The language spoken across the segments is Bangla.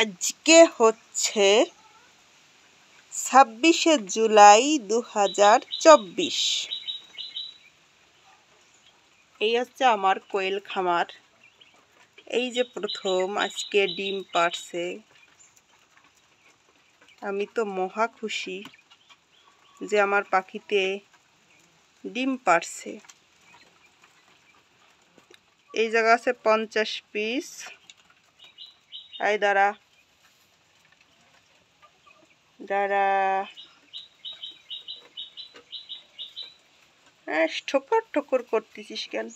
আজকে হচ্ছে 26শে জুলাই 2024। এই হচ্ছে আমার কোয়েল খামার। এই যে প্রথম আজকে ডিম পাড়ছে। আমি তো মহা খুশি যে আমার পাখিতে ডিম পাড়ছে। এই জায়গা আছে 50 পিস। এই দাঁড়া দাঁড়া, ঠোকর ঠোকর করতেছিস কেন?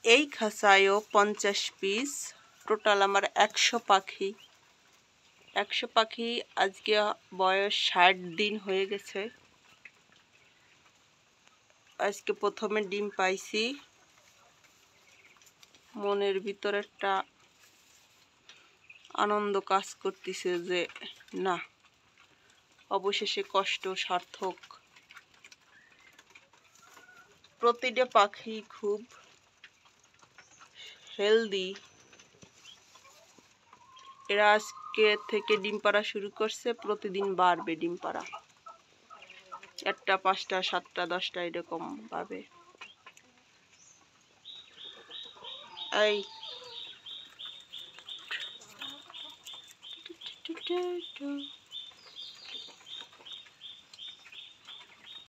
এই খাঁচায়ও 50 পিস। টোটাল আমার 100 পাখি। 100 পাখি আজকে বয়স 60 দিন হয়ে গেছে। আজকে প্রথমে ডিম পাইছি। মনের ভিতরে একটা আনন্দ কাজ করতেছে যে না, অবশেষে কষ্ট সার্থক। প্রতিটা পাখি খুব হেলদি। এরা আজকে থেকে ডিম পাড়া শুরু করছে, প্রতিদিন বাড়বে ডিম পাড়া। 4টা 5টা 7টা 10টা এরকম পাবে। এই